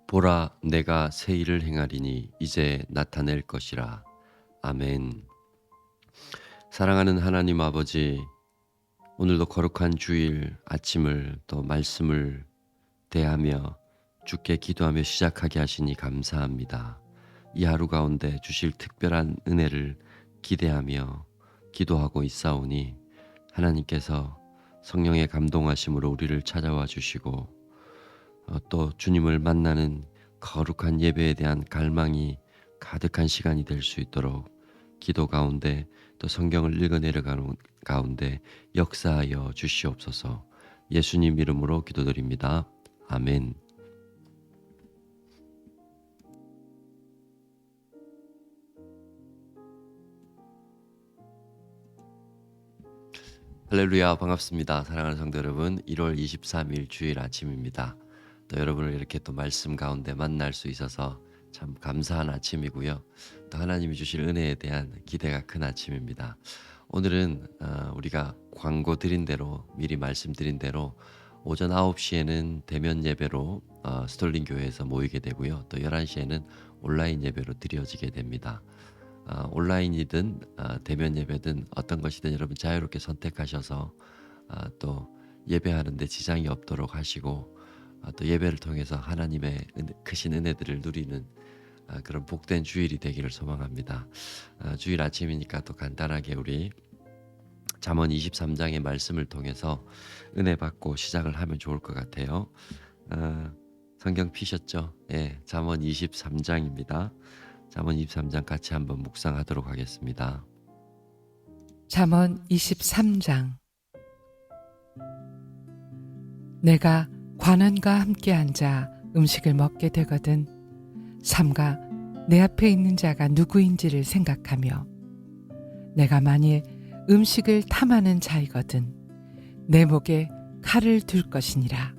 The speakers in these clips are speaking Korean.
보라, 내가 새 일을 행하리니 이제 나타낼 것이라. 아멘. 사랑하는 하나님 아버지, 오늘도 거룩한 주일 아침을 또 말씀을 대하며 주께 기도하며 시작하게 하시니 감사합니다. 이 하루 가운데 주실 특별한 은혜를 기대하며 기도하고 있사오니 하나님께서 성령의 감동하심으로 우리를 찾아와 주시고 또 주님을 만나는 거룩한 예배에 대한 갈망이 가득한 시간이 될 수 있도록 기도 가운데 또 성경을 읽어내려가는 가운데 역사하여 주시옵소서. 예수님 이름으로 기도드립니다. 아멘. 할렐루야, 반갑습니다. 사랑하는 성도 여러분, 1월 23일 주일 아침입니다. 또 여러분을 이렇게 또 말씀 가운데 만날 수 있어서 참 감사한 아침이고요. 또 하나님이 주실 은혜에 대한 기대가 큰 아침입니다. 오늘은 우리가 광고 드린 대로 미리 말씀드린 대로 오전 9시에는 대면 예배로 스톨링 교회에서 모이게 되고요. 또 11시에는 온라인 예배로 드려지게 됩니다. 온라인이든 대면 예배든 어떤 것이든 여러분 자유롭게 선택하셔서 또 예배하는 데 지장이 없도록 하시고 또 예배를 통해서 하나님의 크신 은혜들을 누리는 그런 복된 주일이 되기를 소망합니다. 주일 아침이니까 또 간단하게 우리 잠언 23장의 말씀을 통해서 은혜 받고 시작을 하면 좋을 것 같아요. 성경 피셨죠? 예, 잠언 23장입니다. 잠언 23장 같이 한번 묵상하도록 하겠습니다. 잠언 23장. 내가 관원과 함께 앉아 음식을 먹게 되거든 삼가 내 앞에 있는 자가 누구인지를 생각하며 내가 만일 음식을 탐하는 자이거든 내 목에 칼을 둘 것이니라.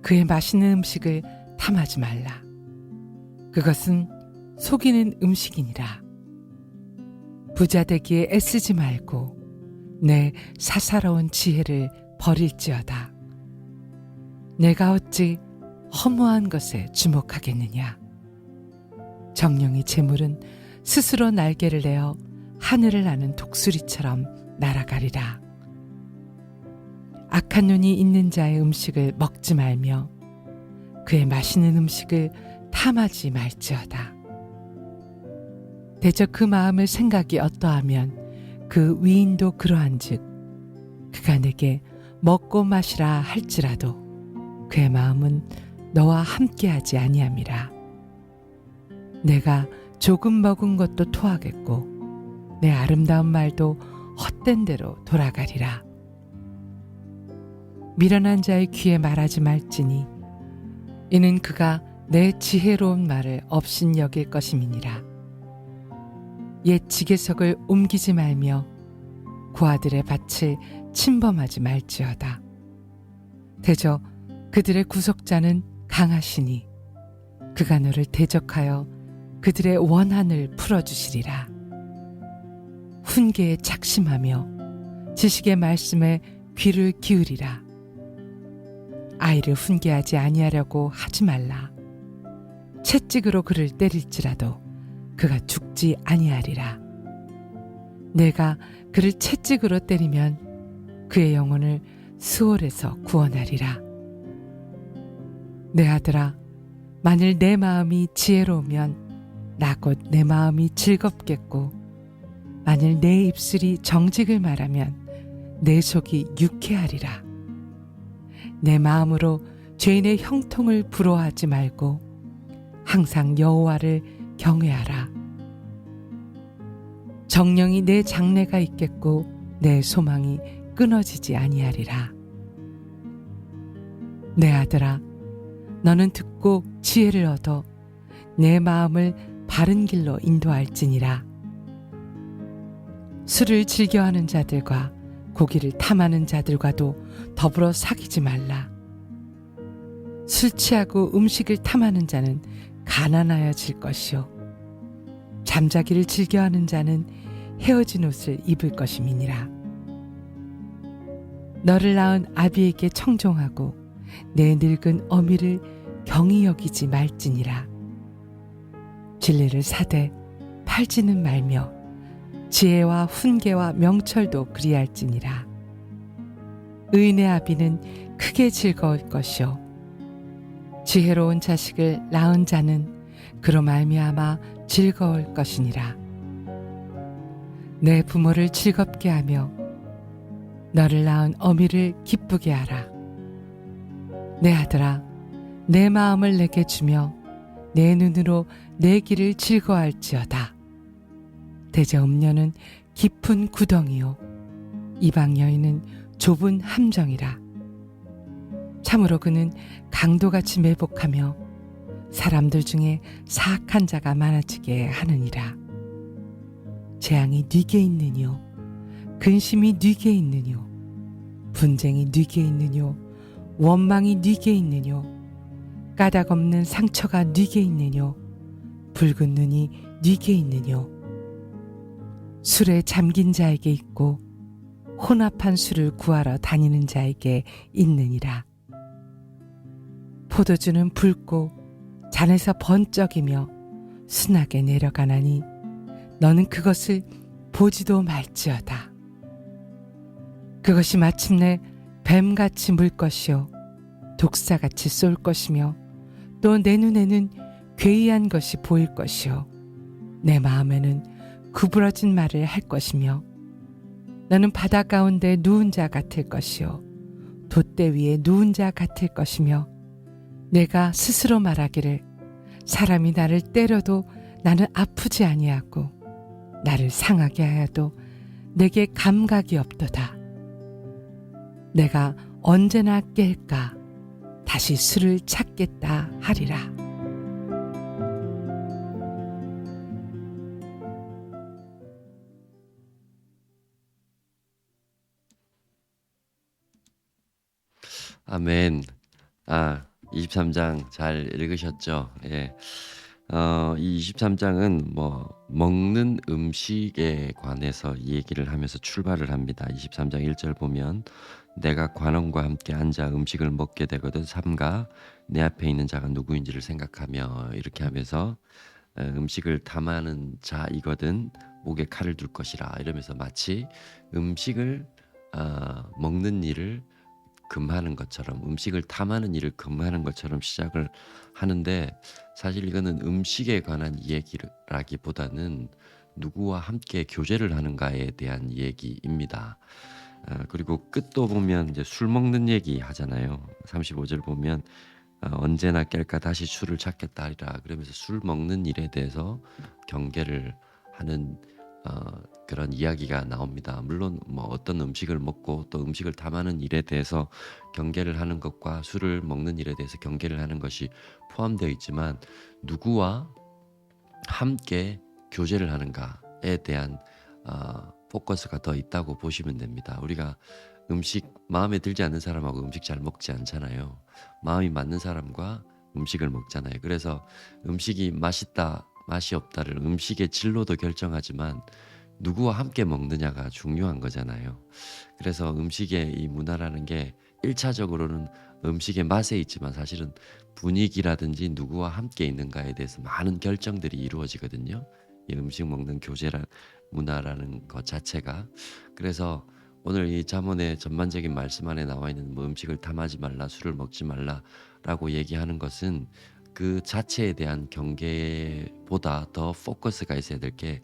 그의 맛있는 음식을 탐하지 말라. 그것은 속이는 음식이니라. 부자 되기에 애쓰지 말고 내 사사로운 지혜를 버릴지어다. 내가 어찌 허무한 것에 주목하겠느냐. 정령이 재물은 스스로 날개를 내어 하늘을 나는 독수리처럼 날아가리라. 악한 눈이 있는 자의 음식을 먹지 말며 그의 맛있는 음식을 탐하지 말지어다. 대저 그 마음을 생각이 어떠하면 그 위인도 그러한즉 그가 내게 먹고 마시라 할지라도 그의 마음은 너와 함께하지 아니함이라. 내가 조금 먹은 것도 토하겠고 내 아름다운 말도 헛된 대로 돌아가리라. 미련한 자의 귀에 말하지 말지니 이는 그가 내 지혜로운 말을 업신여길 것임이니라. 옛 지게석을 옮기지 말며 고아들의 밭을 침범하지 말지어다. 대저 그들의 구속자는 강하시니 그가 너를 대적하여 그들의 원한을 풀어주시리라. 훈계에 착심하며 지식의 말씀에 귀를 기울이라. 아이를 훈계하지 아니하려고 하지 말라. 채찍으로 그를 때릴지라도 그가 죽지 아니하리라. 내가 그를 채찍으로 때리면 그의 영혼을 수월에서 구원하리라. 내 아들아, 만일 내 마음이 지혜로우면 나 곧 내 마음이 즐겁겠고 만일 내 입술이 정직을 말하면 내 속이 유쾌하리라. 내 마음으로 죄인의 형통을 부러워하지 말고 항상 여호와를 경외하라. 정령이 내 장래가 있겠고 내 소망이 끊어지지 아니하리라. 내 아들아, 너는 듣고 지혜를 얻어 내 마음을 바른 길로 인도할지니라. 술을 즐겨하는 자들과 고기를 탐하는 자들과도 더불어 사귀지 말라. 술 취하고 음식을 탐하는 자는 가난하여질 것이요 잠자기를 즐겨하는 자는 헤어진 옷을 입을 것임이니라. 너를 낳은 아비에게 청종하고 내 늙은 어미를 경히 여기지 말지니라. 진리를 사되 팔지는 말며 지혜와 훈계와 명철도 그리할지니라. 의인의 아비는 크게 즐거울 것이요 지혜로운 자식을 낳은 자는 그로 말미암아 즐거울 것이니라. 내 부모를 즐겁게 하며 너를 낳은 어미를 기쁘게 하라. 내 아들아, 내 마음을 내게 주며 내 눈으로 내 길을 즐거워할지어다. 대저 음녀는 깊은 구덩이요 이방 여인은 좁은 함정이라. 참으로 그는 강도같이 매복하며 사람들 중에 사악한 자가 많아지게 하느니라. 재앙이 네게 있느뇨 근심이 네게 있느뇨 분쟁이 네게 있느뇨 원망이 네게 있느뇨 까닭 없는 상처가 네게 있느뇨 붉은 눈이 네게 있느뇨. 술에 잠긴 자에게 있고 혼합한 술을 구하러 다니는 자에게 있느니라. 포도주는 붉고 잔에서 번쩍이며 순하게 내려가나니 너는 그것을 보지도 말지어다. 그것이 마침내 뱀같이 물 것이요 독사같이 쏠 것이며 또 내 눈에는 괴이한 것이 보일 것이요 내 마음에는 구부러진 말을 할 것이며 너는 바다 가운데 누운 자 같을 것이요 돛대 위에 누운 자 같을 것이며 내가 스스로 말하기를 사람이 나를 때려도 나는 아프지 아니하고 나를 상하게 하여도 내게 감각이 없도다. 내가 언제나 깰까 다시 술을 찾겠다 하리라. 아멘. 23장 잘 읽으셨죠? 예. 이 23장은 먹는 음식에 관해서 얘기를 하면서 출발을 합니다. 23장 1절 보면 내가 관원과 함께 앉아 음식을 먹게 되거든 삼가 내 앞에 있는 자가 누구인지를 생각하며 이렇게 하면서 음식을 탐하는 자이거든 목에 칼을 둘 것이라 이러면서 마치 음식을 먹는 일을 금하는 것처럼 음식을 탐하는 일을 금하는 것처럼 시작을 하는데 사실 이거는 음식에 관한 얘기라기보다는 누구와 함께 교제를 하는가에 대한 얘기입니다. 그리고 끝도 보면 이제 술 먹는 얘기 하잖아요. 35절 보면 언제나 깰까 다시 술을 찾겠다 하리라 그러면서 술 먹는 일에 대해서 경계를 하는 그런 이야기가 나옵니다. 물론 어떤 음식을 먹고 또 음식을 탐하는 일에 대해서 경계를 하는 것과 술을 먹는 일에 대해서 경계를 하는 것이 포함되어 있지만 누구와 함께 교제를 하는가에 대한 포커스가 더 있다고 보시면 됩니다. 우리가 음식 마음에 들지 않는 사람하고 음식 잘 먹지 않잖아요. 마음이 맞는 사람과 음식을 먹잖아요. 그래서 음식이 맛있다 맛이 없다를 음식의 진로도 결정하지만 누구와 함께 먹느냐가 중요한 거잖아요. 그래서 음식의 이 문화라는 게 1차적으로는 음식의 맛에 있지만 사실은 분위기라든지 누구와 함께 있는가에 대해서 많은 결정들이 이루어지거든요. 이 음식 먹는 교제라 문화라는 것 자체가. 그래서 오늘 이 잠언의 전반적인 말씀 안에 나와 있는 음식을 탐하지 말라, 술을 먹지 말라라고 얘기하는 것은 그 자체에 대한 경계보다 더 포커스가 있어야 될 게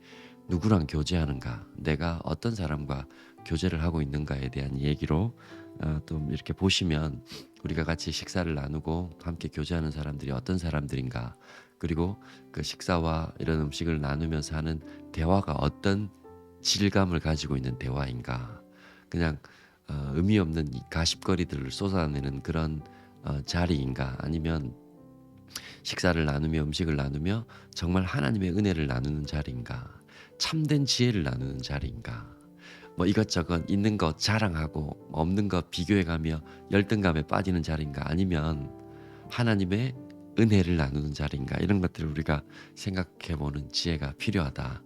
누구랑 교제하는가, 내가 어떤 사람과 교제를 하고 있는가에 대한 얘기로 또 이렇게 보시면 우리가 같이 식사를 나누고 함께 교제하는 사람들이 어떤 사람들인가, 그리고 그 식사와 이런 음식을 나누면서 하는 대화가 어떤 질감을 가지고 있는 대화인가, 그냥 의미 없는 가십거리들을 쏟아내는 그런 자리인가, 아니면 식사를 나누며 음식을 나누며 정말 하나님의 은혜를 나누는 자리인가, 참된 지혜를 나누는 자리인가, 이것저것 있는 거 자랑하고 없는 거 비교해가며 열등감에 빠지는 자리인가, 아니면 하나님의 은혜를 나누는 자리인가, 이런 것들을 우리가 생각해보는 지혜가 필요하다.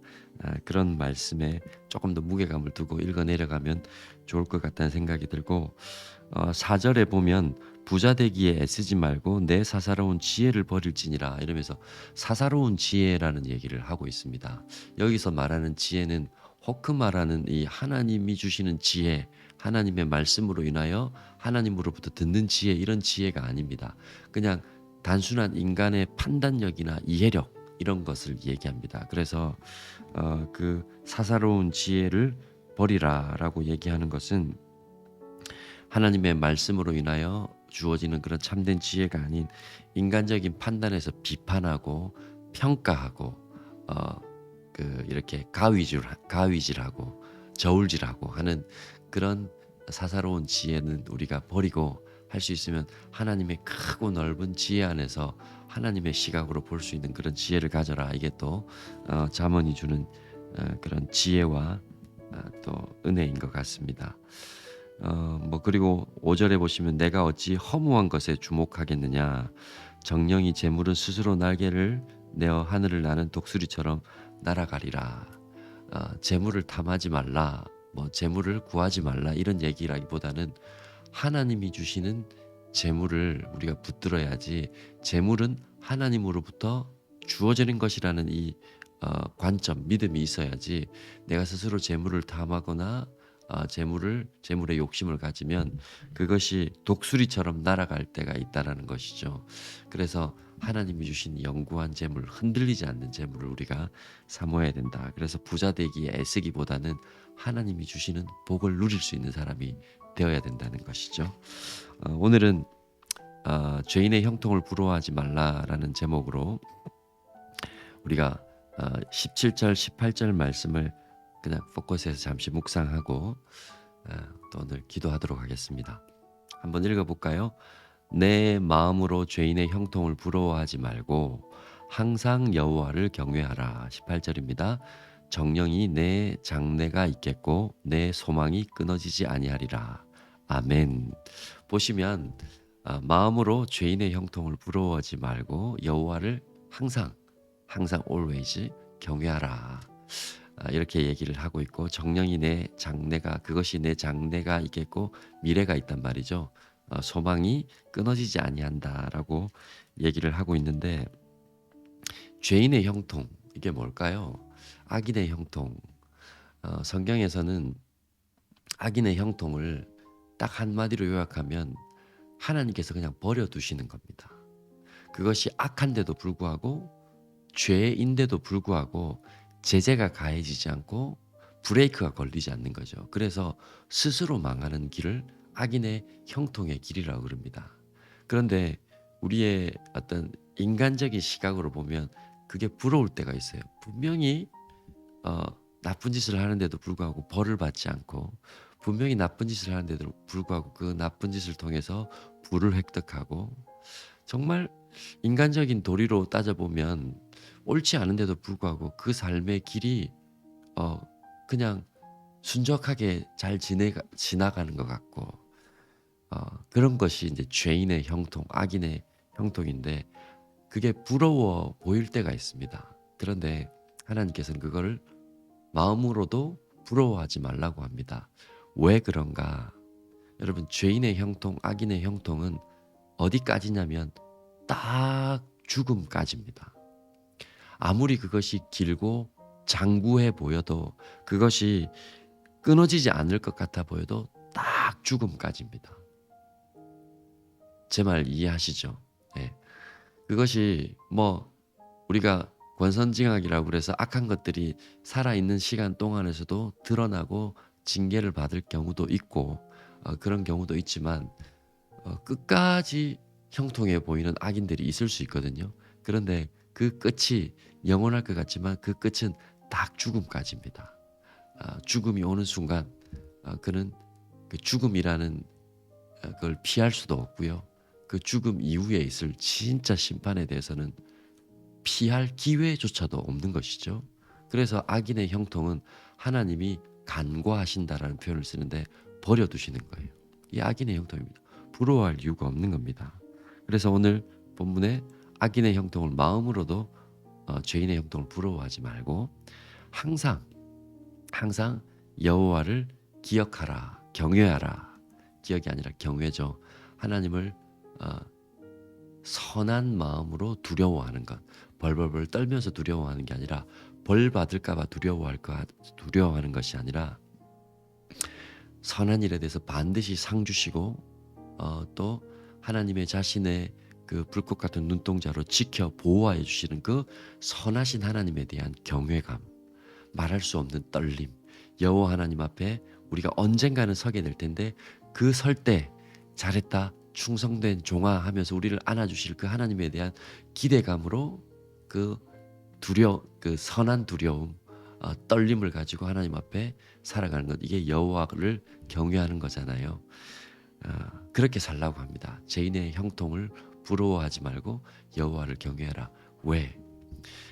그런 말씀에 조금 더 무게감을 두고 읽어 내려가면 좋을 것 같다는 생각이 들고 4절에 보면 부자 되기에 애쓰지 말고 내 사사로운 지혜를 버릴지니라 이러면서 사사로운 지혜라는 얘기를 하고 있습니다. 여기서 말하는 지혜는 호크 말하는 이 하나님이 주시는 지혜, 하나님의 말씀으로 인하여 하나님으로부터 듣는 지혜 이런 지혜가 아닙니다. 그냥 단순한 인간의 판단력이나 이해력 이런 것을 얘기합니다. 그래서 그 사사로운 지혜를 버리라라고 얘기하는 것은 하나님의 말씀으로 인하여 주어지는 그런 참된 지혜가 아닌 인간적인 판단에서 비판하고 평가하고 이렇게 가위질하고 저울질하고 하는 그런 사사로운 지혜는 우리가 버리고 할 수 있으면 하나님의 크고 넓은 지혜 안에서 하나님의 시각으로 볼 수 있는 그런 지혜를 가져라. 이게 또 잠언이 주는 그런 지혜와 또 은혜인 것 같습니다. 그리고 5절에 보시면 내가 어찌 허무한 것에 주목하겠느냐 정령이 재물은 스스로 날개를 내어 하늘을 나는 독수리처럼 날아가리라. 재물을 탐하지 말라, 재물을 구하지 말라 이런 얘기라기보다는 하나님이 주시는 재물을 우리가 붙들어야지 재물은 하나님으로부터 주어지는 것이라는 이 관점, 믿음이 있어야지 내가 스스로 재물을 탐하거나 재물의 욕심을 가지면 그것이 독수리처럼 날아갈 때가 있다라는 것이죠. 그래서 하나님이 주신 영구한 재물, 흔들리지 않는 재물을 우리가 사모해야 된다. 그래서 부자 되기에 애쓰기보다는 하나님이 주시는 복을 누릴 수 있는 사람이 되어야 된다는 것이죠. 오늘은 죄인의 형통을 부러워하지 말라라는 제목으로 우리가 17절, 18절 말씀을 그냥 포커스해서 잠시 묵상하고 또 오늘 기도하도록 하겠습니다. 한번 읽어볼까요? 내 마음으로 죄인의 형통을 부러워하지 말고 항상 여호와를 경외하라. 18절입니다. 정령이 내 장래가 있겠고 내 소망이 끊어지지 아니하리라. 아멘. 보시면 마음으로 죄인의 형통을 부러워하지 말고 여호와를 항상 always 경외하라. 이렇게 얘기를 하고 있고 정령이 내 장래가 그것이 내 장래가 있겠고 미래가 있단 말이죠. 소망이 끊어지지 아니한다라고 얘기를 하고 있는데 죄인의 형통 이게 뭘까요? 악인의 형통. 성경에서는 악인의 형통을 딱 한마디로 요약하면 하나님께서 그냥 버려두시는 겁니다. 그것이 악한데도 불구하고 죄인데도 불구하고 제재가 가해지지 않고 브레이크가 걸리지 않는 거죠. 그래서 스스로 망하는 길을 악인의 형통의 길이라고 그럽니다. 그런데 우리의 어떤 인간적인 시각으로 보면 그게 부러울 때가 있어요. 분명히 나쁜 짓을 하는데도 불구하고 벌을 받지 않고 분명히 나쁜 짓을 하는데도 불구하고 그 나쁜 짓을 통해서 부를 획득하고 정말 인간적인 도리로 따져보면 옳지 않은데도 불구하고 그 삶의 길이 그냥 순적하게 잘 지나가는 것 같고 그런 것이 이제 죄인의 형통, 악인의 형통인데 그게 부러워 보일 때가 있습니다. 그런데 하나님께서는 그거를 마음으로도 부러워하지 말라고 합니다. 왜 그런가? 여러분 죄인의 형통, 악인의 형통은 어디까지냐면 딱 죽음까지입니다. 아무리 그것이 길고 장구해 보여도 그것이 끊어지지 않을 것 같아 보여도 딱 죽음까지입니다. 제 말 이해하시죠? 네. 그것이 우리가 권선징악이라고 그래서 악한 것들이 살아있는 시간 동안에서도 드러나고 징계를 받을 경우도 있고 그런 경우도 있지만 끝까지 형통해 보이는 악인들이 있을 수 있거든요. 그런데 그 끝이 영원할 것 같지만 그 끝은 딱 죽음까지입니다. 죽음이 오는 순간 그는 그 죽음이라는 그걸 피할 수도 없고요. 그 죽음 이후에 있을 진짜 심판에 대해서는 피할 기회조차도 없는 것이죠. 그래서 악인의 형통은 하나님이 간과하신다라는 표현을 쓰는데 버려두시는 거예요. 이 악인의 형통입니다. 부러워할 이유가 없는 겁니다. 그래서 오늘 본문에 악인의 형통을 마음으로도 죄인의 형통을 부러워하지 말고 항상 여호와를 기억하라, 경외하라. 기억이 아니라 경외죠. 하나님을 어, 선한 마음으로 두려워하는 것, 벌벌벌 떨면서 두려워하는 게 아니라 벌 받을까 봐 두려워하는 것이 아니라 선한 일에 대해서 반드시 상 주시고 또 하나님의 자신의 그 불꽃 같은 눈동자로 지켜 보호하여 주시는 그 선하신 하나님에 대한 경외감, 말할 수 없는 떨림, 여호와 하나님 앞에 우리가 언젠가는 서게 될 텐데 그 설 때 잘했다, 충성된 종아 하면서 우리를 안아주실 그 하나님에 대한 기대감으로 그 그 선한 두려움, 떨림을 가지고 하나님 앞에 살아가는 것, 이게 여호와를 경외하는 거잖아요. 그렇게 살라고 합니다. 죄인의 형통을 부러워하지 말고 여호와를 경외하라. 왜?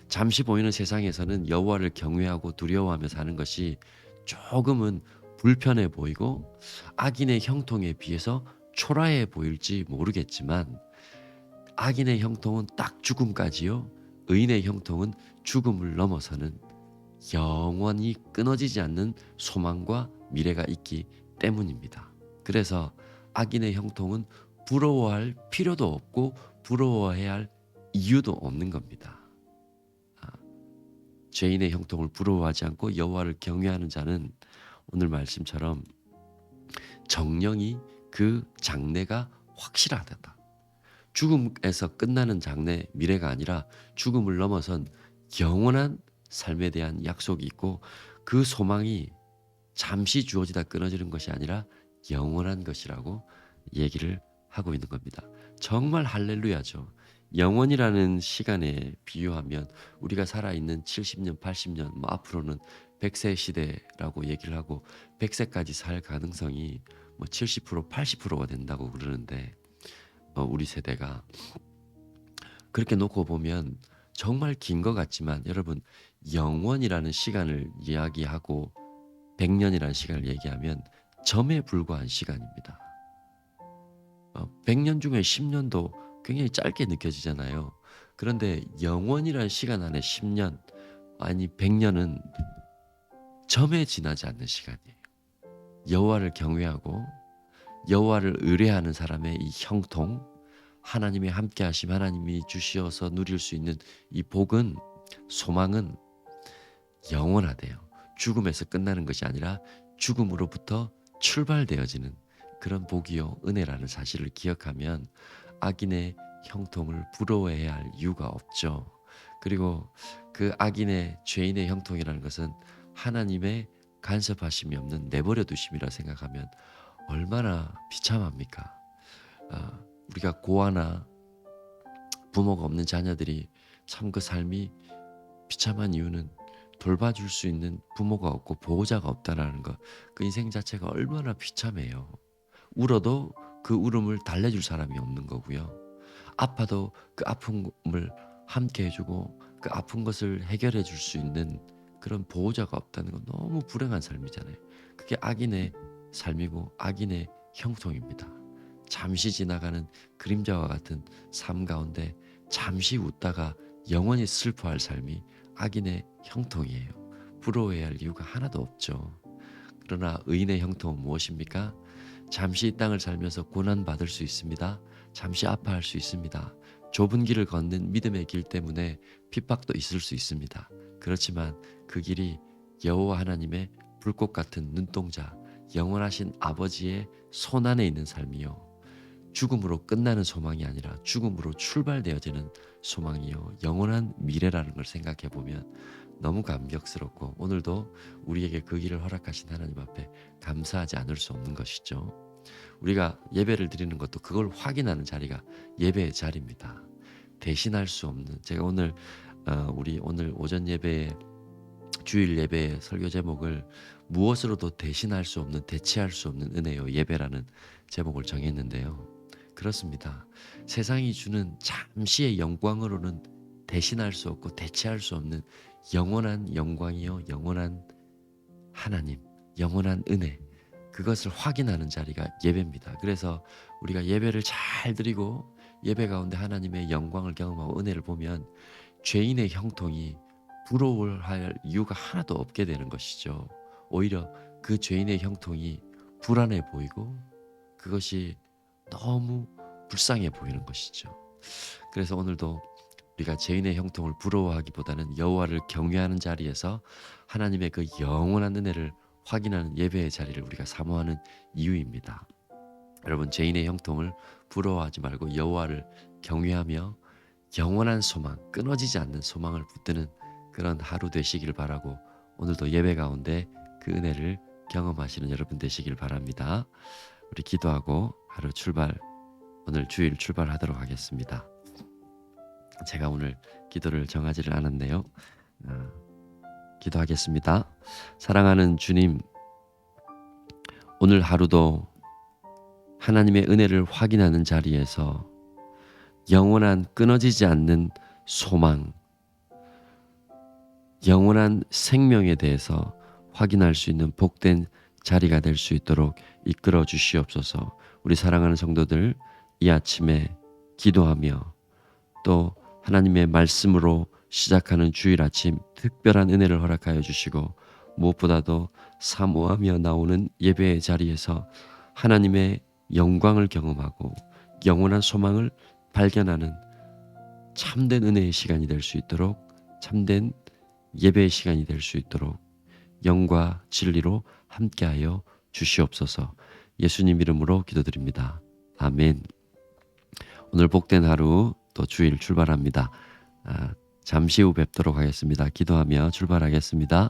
잠시 보이는 세상에서는 여호와를 경외하고 두려워하며 사는 것이 조금은 불편해 보이고 악인의 형통에 비해서 초라해 보일지 모르겠지만 악인의 형통은 딱 죽음까지요. 의인의 형통은 죽음을 넘어서는 영원히 끊어지지 않는 소망과 미래가 있기 때문입니다. 그래서 악인의 형통은 부러워할 필요도 없고 부러워해야 할 이유도 없는 겁니다. 죄인의 형통을 부러워하지 않고 여호와를 경외하는 자는 오늘 말씀처럼 정령이 그 장래가 확실하다. 죽음에서 끝나는 장래, 미래가 아니라 죽음을 넘어선 영원한 삶에 대한 약속이 있고 그 소망이 잠시 주어지다 끊어지는 것이 아니라 영원한 것이라고 얘기를 하고 있는 겁니다. 정말 할렐루야죠. 영원이라는 시간에 비유하면 우리가 살아있는 70년, 80년, 앞으로는 100세 시대라고 얘기를 하고 100세까지 살 가능성이 70%, 80%가 된다고 그러는데 우리 세대가 그렇게 놓고 보면 정말 긴 것 같지만 여러분 영원이라는 시간을 이야기하고 100년이라는 시간을 얘기하면 점에 불과한 시간입니다. 100년 중에 10년도 굉장히 짧게 느껴지잖아요. 그런데 영원이라는 시간 안에 10년 아니 100년은 점에 지나지 않는 시간이에요. 여호와를 경외하고 여호와를 의뢰하는 사람의 이 형통, 하나님의 함께하심, 하나님이 주시어서 누릴 수 있는 이 복은, 소망은 영원하대요. 죽음에서 끝나는 것이 아니라 죽음으로부터 출발되어지는 그런 복이요 은혜라는 사실을 기억하면 악인의 형통을 부러워해야 할 이유가 없죠. 그리고 그 악인의 죄인의 형통이라는 것은 하나님의 간섭하심이 없는 내버려 두심이라 생각하면 얼마나 비참합니까? 우리가 고아나 부모가 없는 자녀들이 참 그 삶이 비참한 이유는 돌봐줄 수 있는 부모가 없고 보호자가 없다라는 것, 그 인생 자체가 얼마나 비참해요. 울어도 그 울음을 달래줄 사람이 없는 거고요. 아파도 그 아픔을 함께 해주고 그 아픈 것을 해결해 줄 수 있는 그런 보호자가 없다는 건 너무 불행한 삶이잖아요. 그게 악인의 삶이고 악인의 형통입니다. 잠시 지나가는 그림자와 같은 삶 가운데 잠시 웃다가 영원히 슬퍼할 삶이 악인의 형통이에요. 부러워해야 할 이유가 하나도 없죠. 그러나 의인의 형통은 무엇입니까? 잠시 이 땅을 살면서 고난받을 수 있습니다. 잠시 아파할 수 있습니다. 좁은 길을 걷는 믿음의 길 때문에 핍박도 있을 수 있습니다. 그렇지만 그 길이 여호와 하나님의 불꽃 같은 눈동자, 영원하신 아버지의 손 안에 있는 삶이요. 죽음으로 끝나는 소망이 아니라 죽음으로 출발되어지는 소망이요. 영원한 미래라는 걸 생각해 보면 너무 감격스럽고 오늘도 우리에게 그 길을 허락하신 하나님 앞에 감사하지 않을 수 없는 것이죠. 우리가 예배를 드리는 것도 그걸 확인하는 자리가 예배의 자리입니다. 대신할 수 없는, 제가 오늘 우리 오늘 오전 예배에 주일 예배의 설교 제목을 무엇으로도 대신할 수 없는, 대체할 수 없는 은혜요 예배라는 제목을 정했는데요. 그렇습니다. 세상이 주는 잠시의 영광으로는 대신할 수 없고 대체할 수 없는 영원한 영광이요 영원한 하나님, 영원한 은혜, 그것을 확인하는 자리가 예배입니다. 그래서 우리가 예배를 잘 드리고 예배 가운데 하나님의 영광을 경험하고 은혜를 보면 죄인의 형통이 부러워할 이유가 하나도 없게 되는 것이죠. 오히려 그 죄인의 형통이 불안해 보이고 그것이 너무 불쌍해 보이는 것이죠. 그래서 오늘도 우리가 죄인의 형통을 부러워하기보다는 여호와를 경외하는 자리에서 하나님의 그 영원한 은혜를 확인하는 예배의 자리를 우리가 사모하는 이유입니다. 여러분, 죄인의 형통을 부러워하지 말고 여호와를 경외하며 영원한 소망, 끊어지지 않는 소망을 붙드는 그런 하루 되시길 바라고, 오늘도 예배 가운데 그 은혜를 경험하시는 여러분 되시길 바랍니다. 우리 기도하고 하루 출발, 오늘 주일 출발하도록 하겠습니다. 제가 오늘 기도를 정하지를 않았네요. 기도하겠습니다. 사랑하는 주님, 오늘 하루도 하나님의 은혜를 확인하는 자리에서 영원한 끊어지지 않는 소망, 영원한 생명에 대해서 확인할 수 있는 복된 자리가 될 수 있도록 이끌어 주시옵소서. 우리 사랑하는 성도들, 이 아침에 기도하며 또 하나님의 말씀으로 시작하는 주일 아침 특별한 은혜를 허락하여 주시고, 무엇보다도 사모하며 나오는 예배의 자리에서 하나님의 영광을 경험하고 영원한 소망을 발견하는 참된 은혜의 시간이 될 수 있도록, 참된 예배의 시간이 될 수 있도록 영과 진리로 함께하여 주시옵소서. 예수님 이름으로 기도드립니다. 아멘. 오늘 복된 하루 또 주일 출발합니다. 잠시 후 뵙도록 하겠습니다. 기도하며 출발하겠습니다.